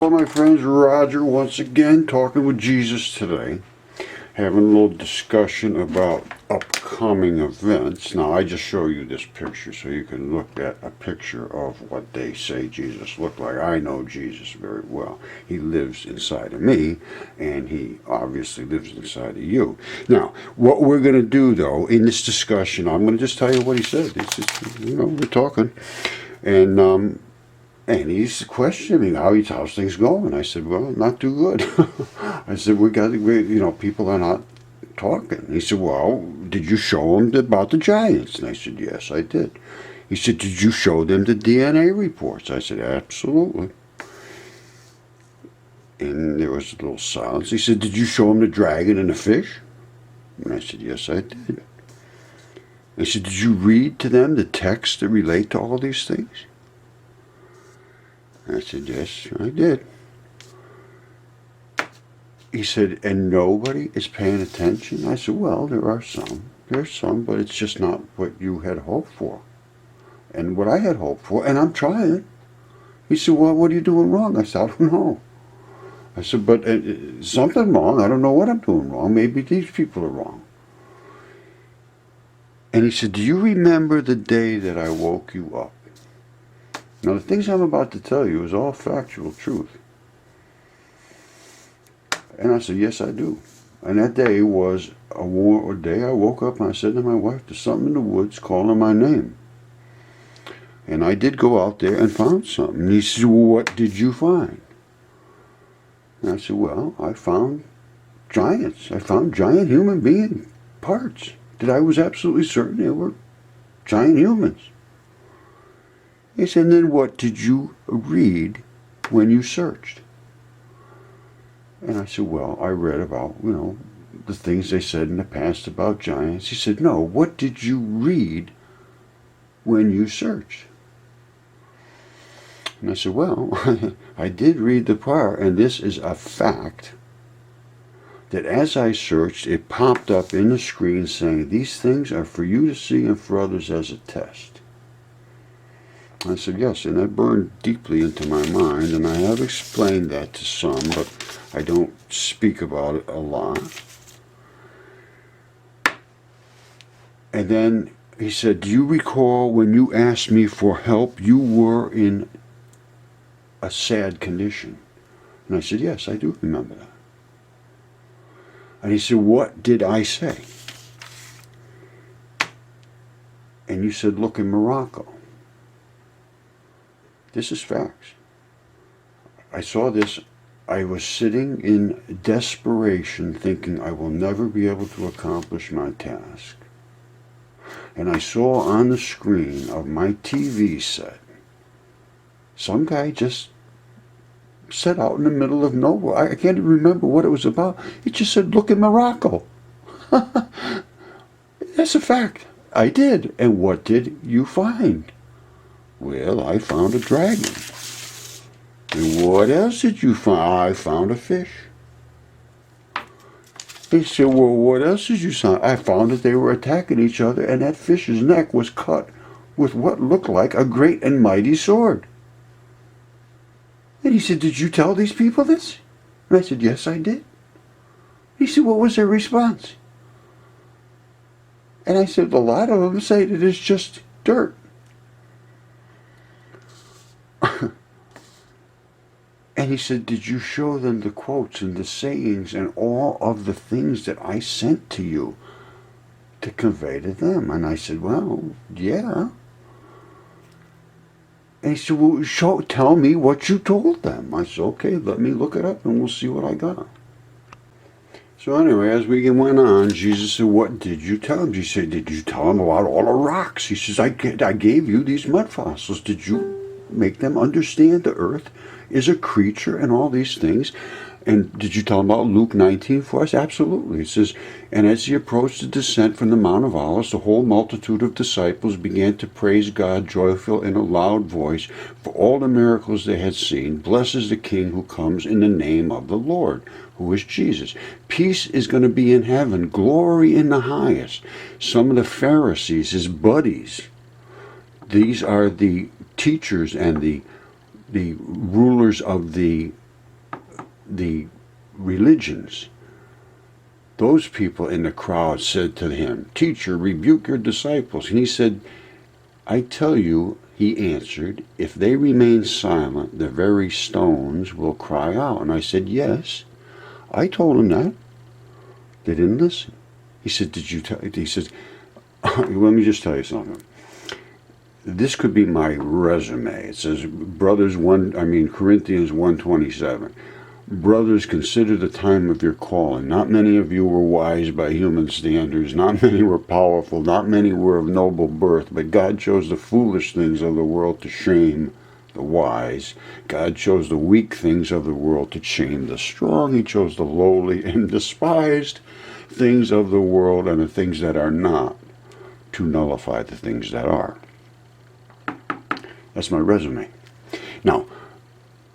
Hello my friends, Roger once again talking with Jesus today, having a little discussion about upcoming events. Now I just show you this picture so you can look at a picture of what they say Jesus looked like. I know Jesus very well. He lives inside of me and he obviously lives inside of you. Now what we're going to do though in this discussion, I'm going to just tell you what he said. It's just, we're talking and he's questioning me, how's things going? I said, well, not too good. I said, people are not talking. He said, well, did you show them about the giants? And I said, yes, I did. He said, did you show them the DNA reports? I said, absolutely. And there was a little silence. He said, did you show them the dragon and the fish? And I said, yes, I did. He said, did you read to them the texts that relate to all these things? I said, yes, I did. He said, and nobody is paying attention? I said, well, there are some. There's some, but it's just not what you had hoped for. And what I had hoped for, and I'm trying. He said, well, what are you doing wrong? I said, I don't know. I said, but something wrong. I don't know what I'm doing wrong. Maybe these people are wrong. And he said, do you remember the day that I woke you up? Now, the things I'm about to tell you is all factual truth. And I said, yes, I do. And that day was a day I woke up and I said to my wife, there's something in the woods calling my name. And I did go out there and found something. And he said, well, what did you find? And I said, well, I found giants. I found giant human being parts that I was absolutely certain they were giant humans. He said, and then what did you read when you searched? And I said, well, I read about, the things they said in the past about giants. He said, no, what did you read when you searched? And I said, well, I did read the part, and this is a fact, that as I searched, it popped up in the screen saying, these things are for you to see and for others as a test. I said, yes, and that burned deeply into my mind, and I have explained that to some, but I don't speak about it a lot. And then he said, do you recall when you asked me for help, you were in a sad condition? And I said, yes, I do remember that. And he said, what did I say? And you said, look in Morocco. This is facts. I saw this. I was sitting in desperation thinking I will never be able to accomplish my task. And I saw on the screen of my TV set, some guy just set out in the middle of nowhere. I can't even remember what it was about. It just said, look in Morocco. That's a fact. I did. And what did you find? Well, I found a dragon. And what else did you find? I found a fish. He said, well, what else did you find? I found that they were attacking each other, and that fish's neck was cut with what looked like a great and mighty sword. And he said, did you tell these people this? And I said, yes, I did. He said, what was their response? And I said, a lot of them say that it's just dirt. And he said, did you show them the quotes and the sayings and all of the things that I sent to you to convey to them? And I said, well, yeah. And he said, well, tell me what you told them. I said, okay, let me look it up and we'll see what I got. So anyway, as we went on, Jesus said, what did you tell him? He said, did you tell him about all the rocks? He says, I gave you these mud fossils. Did you make them understand the earth is a creature and all these things? And did you tell him about Luke 19 for us? Absolutely. It says, and as he approached the descent from the Mount of Olives, the whole multitude of disciples began to praise God, joyful in a loud voice, for all the miracles they had seen. Blessed is the King who comes in the name of the Lord, who is Jesus. Peace is going to be in heaven, glory in the highest. Some of the Pharisees, his buddies, these are the teachers and the rulers of the the religions, those people in the crowd said to him, "Teacher, rebuke your disciples." And he said, "I tell you," he answered, "if they remain silent, the very stones will cry out." And I said, "Yes, I told them that." They didn't listen. He said, "Did you tell?" He said, "Let me just tell you something. This could be my resume." It says, Corinthians 1:27. "Brothers, consider the time of your calling. Not many of you were wise by human standards. Not many were powerful. Not many were of noble birth. But God chose the foolish things of the world to shame the wise. God chose the weak things of the world to shame the strong. He chose the lowly and despised things of the world and the things that are not, to nullify the things that are." That's my resume. Now,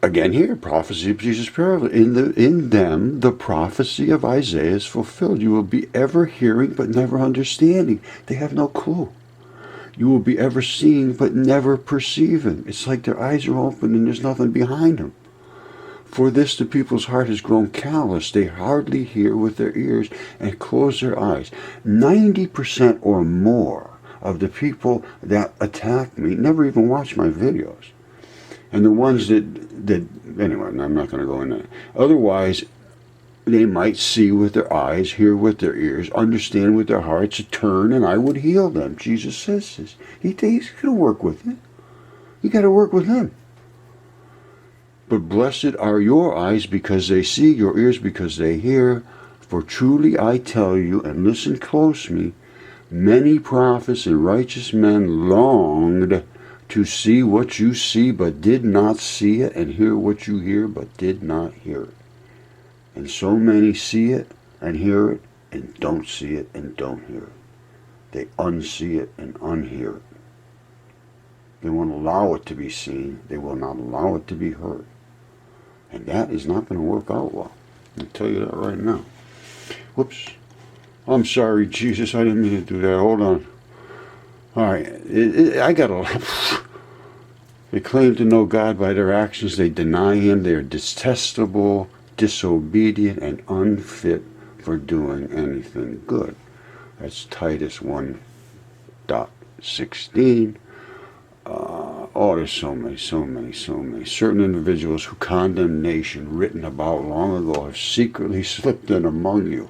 again here, prophecy of Jesus' parable. In them, the prophecy of Isaiah is fulfilled. You will be ever hearing, but never understanding. They have no clue. You will be ever seeing, but never perceiving. It's like their eyes are open and there's nothing behind them. For this, the people's heart has grown callous. They hardly hear with their ears and close their eyes. 90% or more of the people that attack me never even watch my videos. And the ones that anyway, I'm not going to go into that. Otherwise, they might see with their eyes, hear with their ears, understand with their hearts, turn, and I would heal them. Jesus says this. He's going to work with it. You got to work with him. "But blessed are your eyes because they see, your ears because they hear. For truly I tell you, and listen closely, many prophets and righteous men longed to see what you see, but did not see it, and hear what you hear, but did not hear it. And so many see it and hear it, and don't see it and don't hear it. They unsee it and unhear it. They won't allow it to be seen. They will not allow it to be heard. And that is not going to work out well. I'll tell you that right now. Whoops. I'm sorry, Jesus. I didn't mean to do that. Hold on. All right. I got a... They claim to know God by their actions. They deny him. They are detestable, disobedient, and unfit for doing anything good. That's Titus 1:16. There's so many. Certain individuals who condemnation written about long ago have secretly slipped in among you.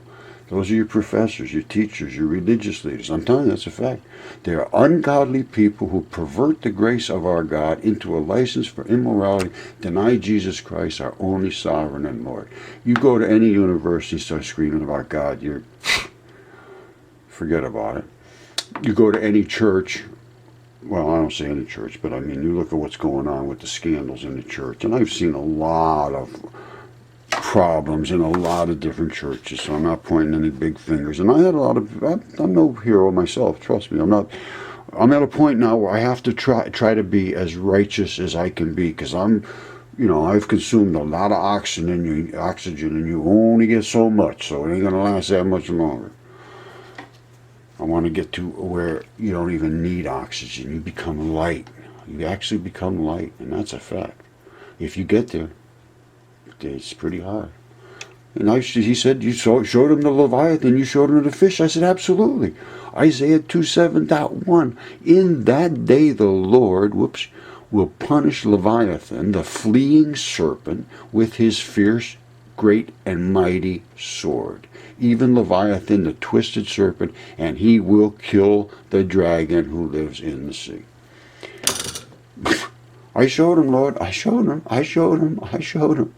Those are your professors, your teachers, your religious leaders. I'm telling you, that's a fact. They are ungodly people who pervert the grace of our God into a license for immorality, deny Jesus Christ, our only sovereign and Lord. You go to any university and start screaming about God, forget about it. You go to any church, well, I don't say any church, but I mean, you look at what's going on with the scandals in the church, and I've seen a lot of problems in a lot of different churches, so I'm not pointing any big fingers. And I had a lot of, I'm no hero myself, trust me. I'm at a point now where I have to try to be as righteous as I can be, because I've consumed a lot of oxygen and you only get so much, so it ain't going to last that much longer. I want to get to where you don't even need oxygen. You become light. You actually become light, and that's a fact. If you get there, it's pretty hard. And he said, you showed him the leviathan, you showed him the fish. I said, absolutely. Isaiah 2:7.1. In that day the Lord, will punish Leviathan, the fleeing serpent, with his fierce, great, and mighty sword. Even Leviathan, the twisted serpent, and he will kill the dragon who lives in the sea. I showed him, Lord. I showed him. I showed him. I showed him.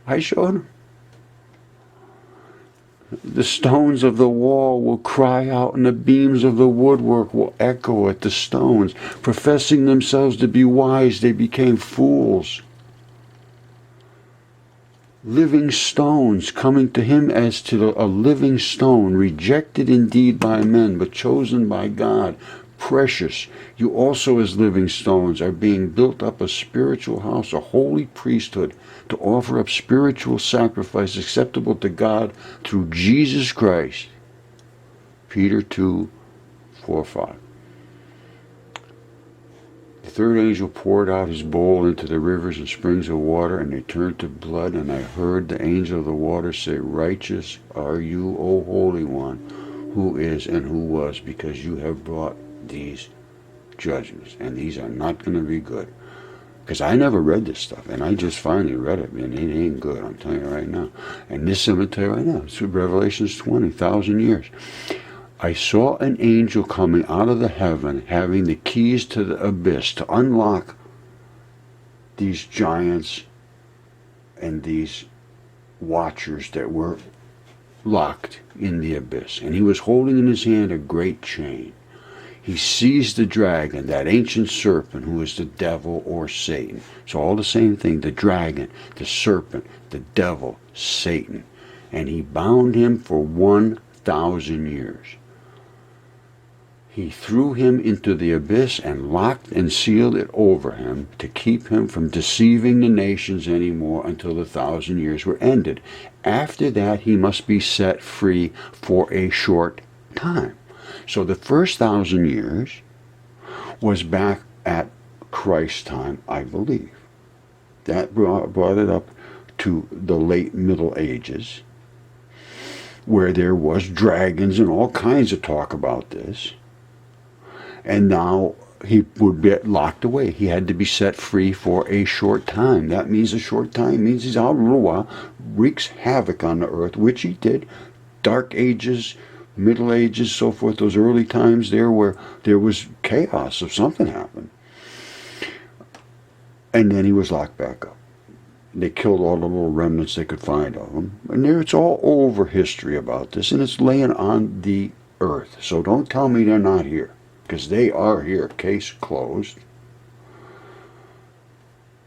I showed him. The stones of the wall will cry out, and the beams of the woodwork will echo at the stones. Professing themselves to be wise, they became fools. Living stones, coming to him as to a living stone, rejected indeed by men, but chosen by God, precious. You also as living stones are being built up a spiritual house, a holy priesthood, to offer up spiritual sacrifice acceptable to God through Jesus Christ. Peter 2:4-5. third angel poured out his bowl into the rivers and springs of water, and they turned to blood. And I heard the angel of the water say, Righteous are you, O Holy One, who is and who was, because you have brought these judgments. And these are not going to be good. Because I never read this stuff, and I just finally read it, and it ain't good, I'm telling you right now. And this cemetery right now, it's Revelations 20,000 years. I saw an angel coming out of the heaven, having the keys to the abyss, to unlock these giants and these watchers that were locked in the abyss. And he was holding in his hand a great chain. He seized the dragon, that ancient serpent, who is the devil or Satan. So all the same thing, the dragon, the serpent, the devil, Satan. And he bound him for 1,000 years. He threw him into the abyss and locked and sealed it over him to keep him from deceiving the nations anymore until the 1,000 years were ended. After that, he must be set free for a short time. So the first 1,000 years was back at Christ's time, I believe. That brought it up to the late Middle Ages, where there was dragons and all kinds of talk about this. And now he would get locked away. He had to be set free for a short time. That means a short time means he's out a little while, wreaks havoc on the earth, which he did. Dark Ages, Middle Ages, so forth, those early times there where there was chaos if something happened. And then he was locked back up. They killed all the little remnants they could find of him. And there, it's all over history about this, and it's laying on the earth. So don't tell me they're not here, because they are here. Case closed.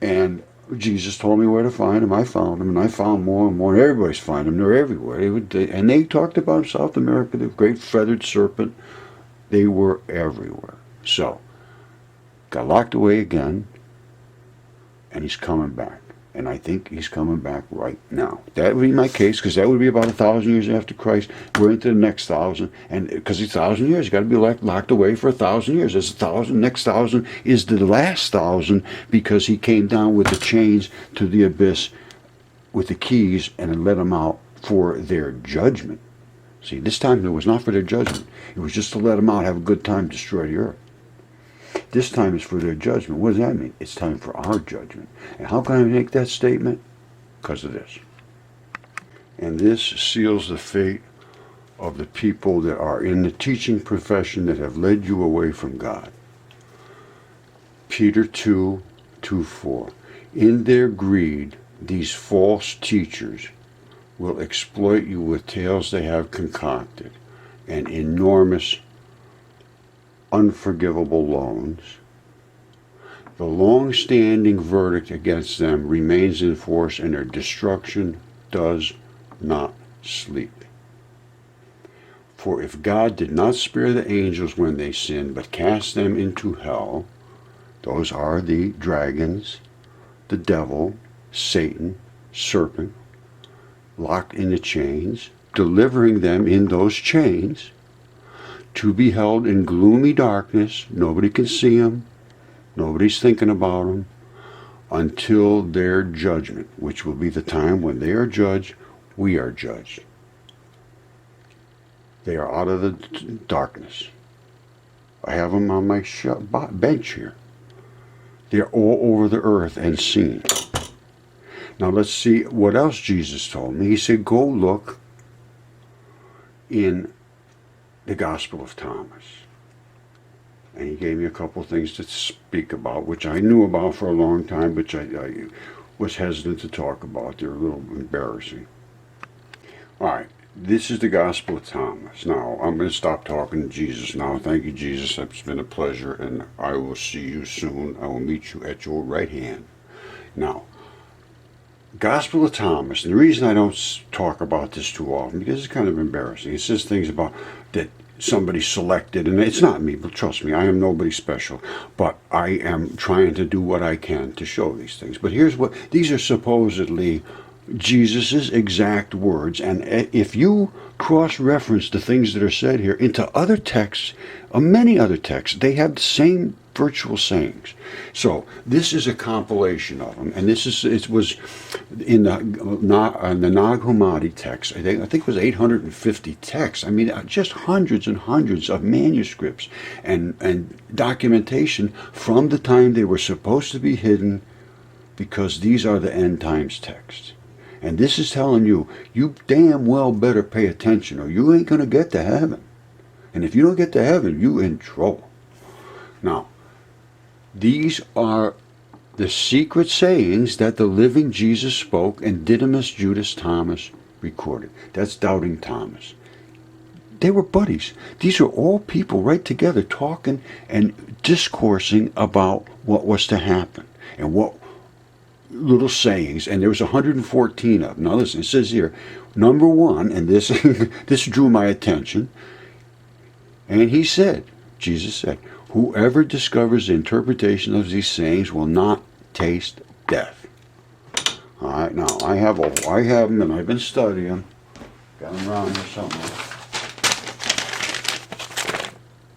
And Jesus told me where to find them. I found them, and I found more and more. And everybody's finding them. They're everywhere. And they talked about South America, the great feathered serpent. They were everywhere. So, got locked away again, and he's coming back. And I think he's coming back right now. That would be my case, because that would be about 1,000 years after Christ. We're into the next 1,000, and because it's 1,000 years, you got to be locked away for 1,000 years. This 1,000, next 1,000 is the last 1,000, because he came down with the chains to the abyss with the keys and let them out for their judgment. See, this time it was not for their judgment. It was just to let them out, have a good time, destroy the earth. This time is for their judgment. What does that mean? It's time for our judgment. And how can I make that statement? Because of this. And this seals the fate of the people that are in the teaching profession that have led you away from God. Peter 2:4. In their greed, these false teachers will exploit you with tales they have concocted and enormous unforgivable loans. The long-standing verdict against them remains in force, and their destruction does not sleep. For if God did not spare the angels when they sinned, but cast them into hell, those are the dragons, the devil, Satan, serpent, locked in the chains, delivering them in those chains, to be held in gloomy darkness. Nobody can see them. Nobody's thinking about them until their judgment, which will be the time when they are judged, we are judged. They are out of the darkness. I have them on my bench here. They're all over the earth and seen. Now let's see what else Jesus told me. He said, go look in the Gospel of Thomas. And he gave me a couple of things to speak about, which I knew about for a long time, which I was hesitant to talk about. They're a little embarrassing. All right, this is the Gospel of Thomas. Now, I'm going to stop talking to Jesus now. Thank you, Jesus. It's been a pleasure, and I will see you soon. I will meet you at your right hand. Now, Gospel of Thomas, and the reason I don't talk about this too often, because it's kind of embarrassing. It says things about that somebody selected, and it's not me, but trust me, I am nobody special, but I am trying to do what I can to show these things. But here's what, these are supposedly Jesus' exact words. And if you cross-reference the things that are said here into other texts, many other texts, they have the same virtual sayings. So this is a compilation of them, and it was in the Nag Hammadi text. I think it was 850 texts. I mean, just hundreds and hundreds of manuscripts and documentation from the time they were supposed to be hidden, because these are the end times texts. And this is telling you, you damn well better pay attention or you ain't going to get to heaven. And if you don't get to heaven, you in trouble. Now, these are the secret sayings that the living Jesus spoke and Didymus Judas Thomas recorded. That's Doubting Thomas. They were buddies. These are all people right together talking and discoursing about what was to happen and what little sayings, and there was 114 of them. Now listen, it says here, number one, and this this drew my attention, and he said, Jesus said, whoever discovers the interpretation of these sayings will not taste death. All right, now I have them, and I've been studying them. Got them around here somewhere.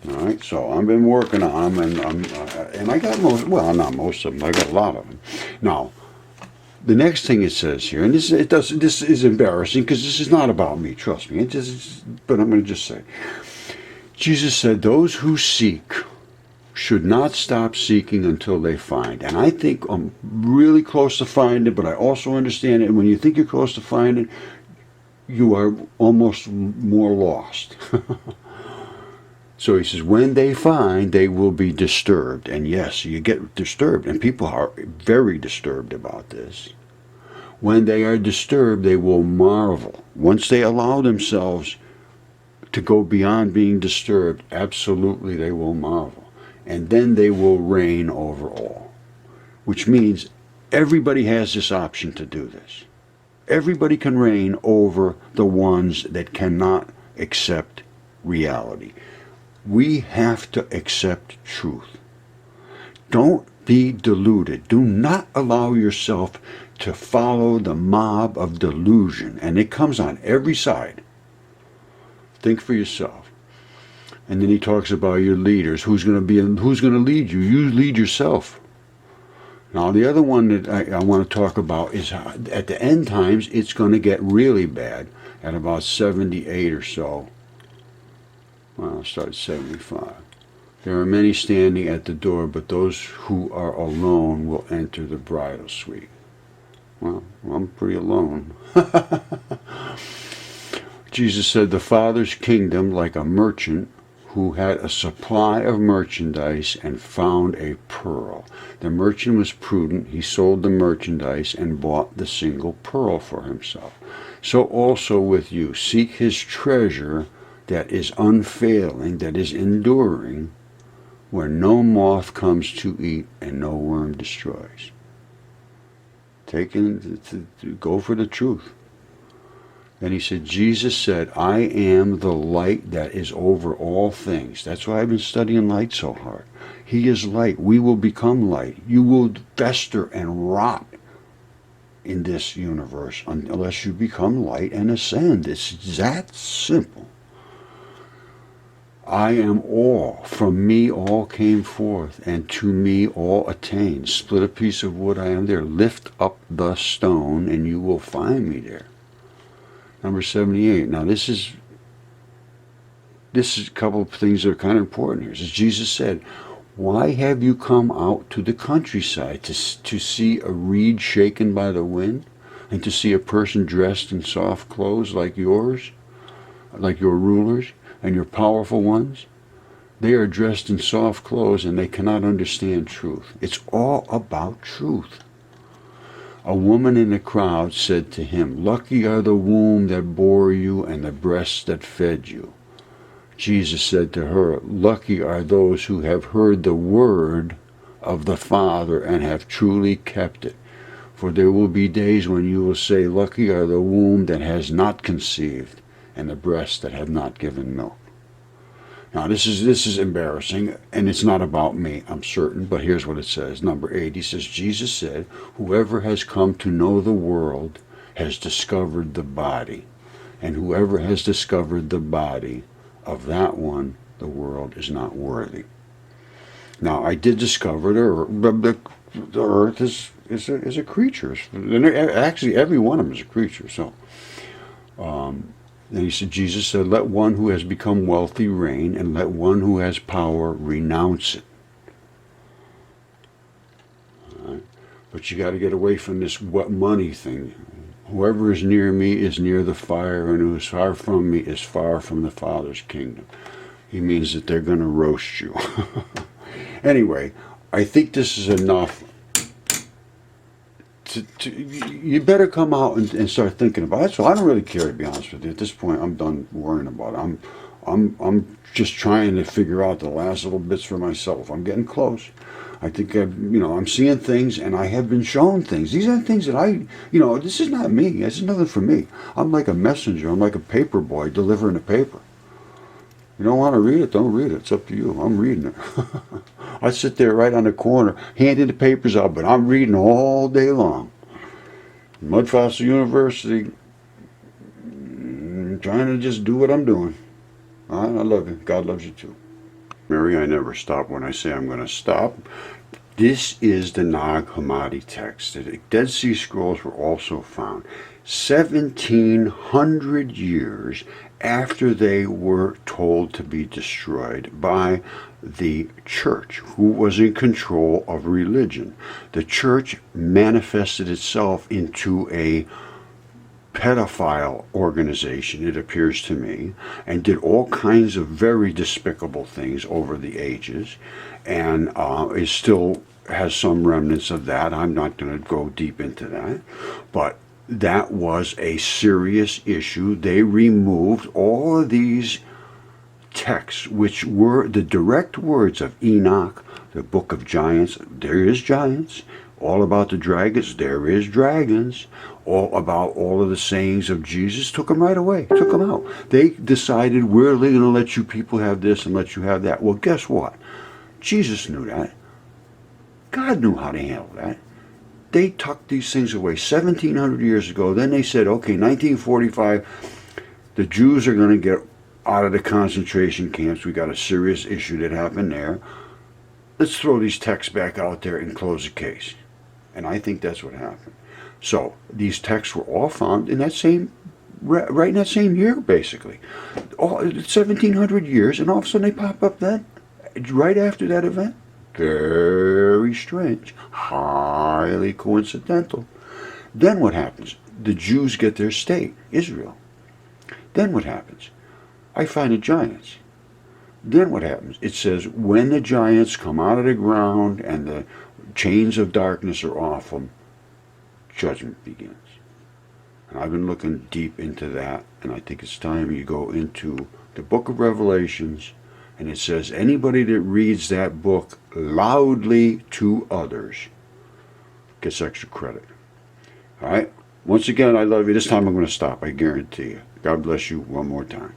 All right, so I've been working on them, and I got not most of them. I got a lot of them. Now, the next thing it says here, and this is embarrassing because this is not about me, trust me. But I'm going to just say, Jesus said, those who seek should not stop seeking until they find. And I think I'm really close to finding, but I also understand it. And when you think you're close to finding, you are almost more lost. So he says, when they find, they will be disturbed. And yes, you get disturbed. And people are very disturbed about this. When they are disturbed, they will marvel. Once they allow themselves to go beyond being disturbed, absolutely they will marvel. And then they will reign over all. Which means everybody has this option to do this. Everybody can reign over the ones that cannot accept reality. We have to accept truth. Don't be deluded. Do not allow yourself to follow the mob of delusion. And it comes on every side. Think for yourself. And then he talks about your leaders. Who's going to lead you? You lead yourself. Now the other one that I want to talk about is at the end times, it's going to get really bad at about 78 or so. Well, I'll start at 75. There are many standing at the door, but those who are alone will enter the bridal suite. Well, I'm pretty alone. Jesus said, the Father's kingdom, like a merchant who had a supply of merchandise and found a pearl. The merchant was prudent. He sold the merchandise and bought the single pearl for himself. So also with you, seek his treasure that is unfailing, that is enduring, where no moth comes to eat and no worm destroys. Go for the truth. Then he said, Jesus said, I am the light that is over all things. That's why I've been studying light so hard. He is light. We will become light. You will fester and rot in this universe unless you become light and ascend. It's that simple. I am all. From me all came forth, and to me all attained. Split a piece of wood, I am there. Lift up the stone, and you will find me there. Number 78. Now this is a couple of things that are kind of important here. As Jesus said, why have you come out to the countryside to see a reed shaken by the wind, and to see a person dressed in soft clothes like yours, like your rulers and your powerful ones? They are dressed in soft clothes and they cannot understand truth. It's all about truth. A woman in the crowd said to him, lucky are the womb that bore you and the breasts that fed you. Jesus said to her, lucky are those who have heard the word of the Father and have truly kept it. For there will be days when you will say, lucky are the womb that has not conceived and the breasts that have not given milk. Now this is embarrassing, and it's not about me, I'm certain, but here's what it says. Number 8, he says, Jesus said, whoever has come to know the world has discovered the body. And whoever has discovered the body of that one, the world is not worthy. Now, I did discover the earth is a creature. Actually, every one of them is a creature. So, and he said, Jesus said, let one who has become wealthy reign, and let one who has power renounce it. All right? But you got to get away from this what money thing. Whoever is near me is near the fire, and who is far from me is far from the Father's kingdom. He means that they're going to roast you. Anyway, I think this is enough. You better come out and start thinking about it. So I don't really care, to be honest with you. At this point, I'm done worrying about it. I'm just trying to figure out the last little bits for myself. I'm getting close. I think I'm seeing things, and I have been shown things. These are things that this is not me. This is nothing for me. I'm like a messenger. I'm like a paper boy delivering a paper. You don't want to read it, don't read it. It's up to you. I'm reading it. I sit there right on the corner, handing the papers out, but I'm reading all day long. Mud Fossil University, trying to just do what I'm doing. All right, I love you. God loves you too. Mary, I never stop when I say I'm going to stop. This is the Nag Hammadi text. The Dead Sea Scrolls were also found 1,700 years after they were told to be destroyed by the church, who was in control of religion. The church manifested itself into a pedophile organization, it appears to me, and did all kinds of very despicable things over the ages, and it still has some remnants of that. I'm not going to go deep into that, but that was a serious issue. They removed all of these texts, which were the direct words of Enoch, the book of giants. There is giants. All about the dragons. There is dragons. All about all of the sayings of Jesus. Took them right away. Took them out. They decided, we're going to let you people have this and let you have that. Well, guess what? Jesus knew that. God knew how to handle that. They tucked these things away 1,700 years ago. Then they said, okay, 1945, the Jews are going to get out of the concentration camps. We got a serious issue that happened there. Let's throw these texts back out there and close the case. And I think that's what happened. So these texts were all found in that same, right in that same year, basically. 1,700 years, and all of a sudden they pop up then, right after that event. Very strange, highly coincidental. Then what happens? The Jews get their state, Israel. Then what happens? I find the giants. Then what happens? It says, when the giants come out of the ground and the chains of darkness are off them, judgment begins. And I've been looking deep into that, and I think it's time you go into the book of Revelations. And it says, anybody that reads that book loudly to others gets extra credit. All right? Once again, I love you. This time I'm going to stop. I guarantee you. God bless you one more time.